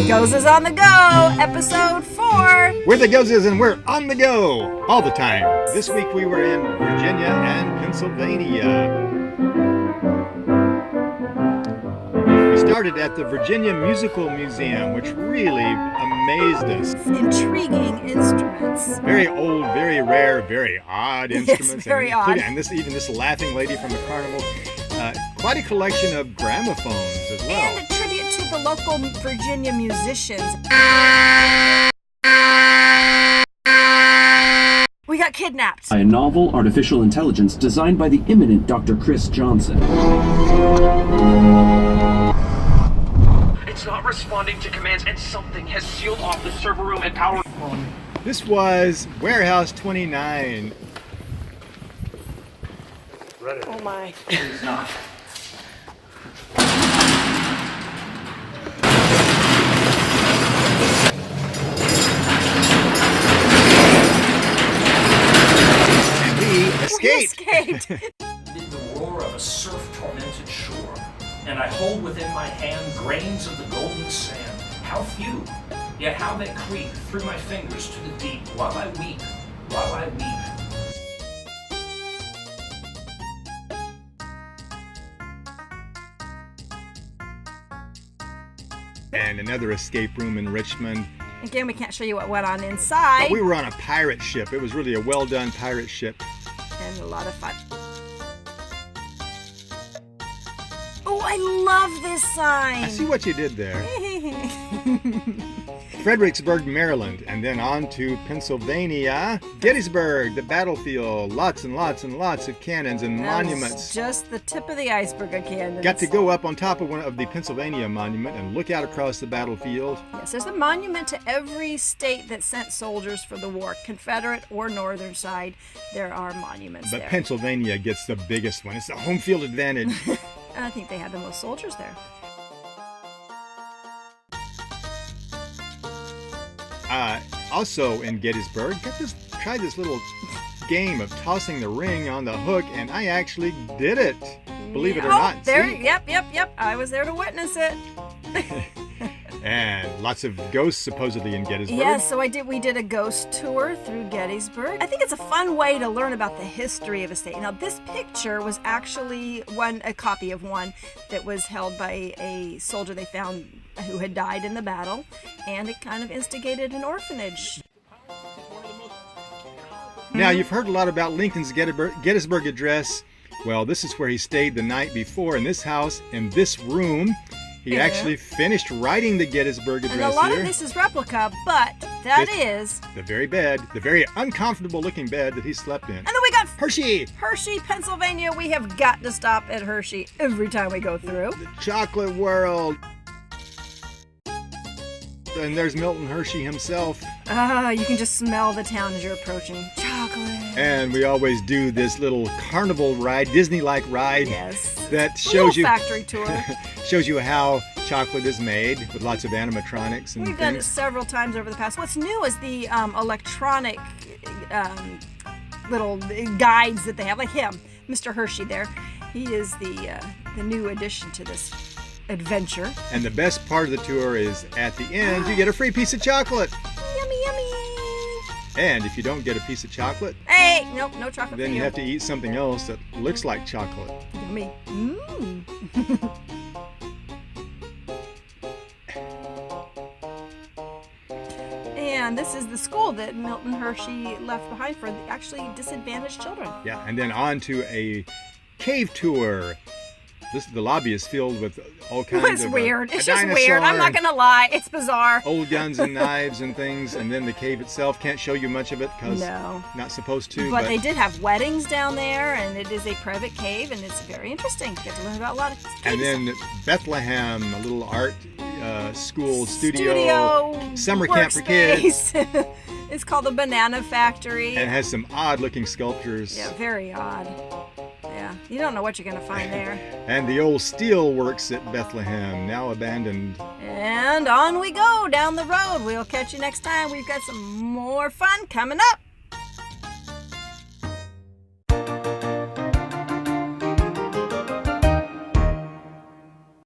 Gozes on the Go, episode 4. We're the Gozes and we're on the go all the time. This week we were in Virginia and Pennsylvania. We started at the Virginia Musical Museum, which really amazed us. Intriguing instruments. Very old, very rare, very odd instruments. Yes, very odd. And this laughing lady from the carnival. Quite a collection of gramophones as well. And a tribute to the local Virginia musicians. We got kidnapped. By a novel artificial intelligence designed by the eminent Dr. Chris Johnson. It's not responding to commands, and something has sealed off the server room and power. This was Warehouse 29. Oh my. It's not. Escaped. Amid the roar of a surf-tormented shore, and I hold within my hand grains of the golden sand. How few, yet how they creep through my fingers to the deep, while I weep, while I weep. And another escape room in Richmond. Again, we can't show you what went on inside. But we were on a pirate ship. It was really a well-done pirate ship. And a lot of fun. Oh, I love this sign. I see what you did there. Fredericksburg, Maryland, and then on to Pennsylvania. Gettysburg, the battlefield. Lots and lots and lots of cannons and monuments. Just the tip of the iceberg of cannons. Got to go up on top of one of the Pennsylvania monument and look out across the battlefield. Yes, there's a monument to every state that sent soldiers for the war, Confederate or Northern side. There are monuments But there. Pennsylvania gets the biggest one. It's the home field advantage. I think they had the most soldiers there. Also in Gettysburg, tried this little game of tossing the ring on the hook, and I actually did it. Believe it or not. There, See? Yep. I was there to witness it. And lots of ghosts supposedly in Gettysburg. Yes, so we did a ghost tour through Gettysburg. I think it's a fun way to learn about the history of a state. Now, this picture was actually a copy of one that was held by a soldier they found who had died in the battle, and it kind of instigated an orphanage. Now, you've heard a lot about Lincoln's Gettysburg Address. Well, this is where he stayed the night before in this house, in this room. He actually finished writing the Gettysburg Address here. And a lot of this is replica, but that is the very bed, the very uncomfortable looking bed that he slept in. And then we got Hershey, Pennsylvania. We have got to stop at Hershey every time we go through. the chocolate world. And there's Milton Hershey himself. You can just smell the town as you're approaching. Chocolate. And we always do this little carnival ride, Disney-like ride. Yes. That shows you factory tour. shows you how chocolate is made with lots of animatronics and We've done it things. several times over the past. What's new is the electronic little guides that they have, like him, Mr. Hershey there. He is the new addition to this adventure. And the best part of the tour is at the end, you get a free piece of chocolate. Yummy, yummy. And if you don't get a piece of chocolate, Hey, nope, no chocolate then for you have to eat something else that looks like chocolate. Yummy. And this is the school that Milton Hershey left behind for actually disadvantaged children. Yeah, and then on to a cave tour. The lobby is filled with all kinds It's of weird. a It's just dinosaur weird. I'm not and going to lie. It's bizarre. old guns and knives and things, and then the cave itself can't show you much of it because No. not supposed to. But they did have weddings down there, and it is a private cave, and it's very interesting. Get to learn about a lot of caves. And then Bethlehem, a little art school studio summer camp for kids. Workspace. It's called the Banana Factory. And has some odd-looking sculptures. Yeah, very odd. Yeah, you don't know what you're going to find there. And the old steel works at Bethlehem, now abandoned. And on we go down the road. We'll catch you next time. We've got some more fun coming up.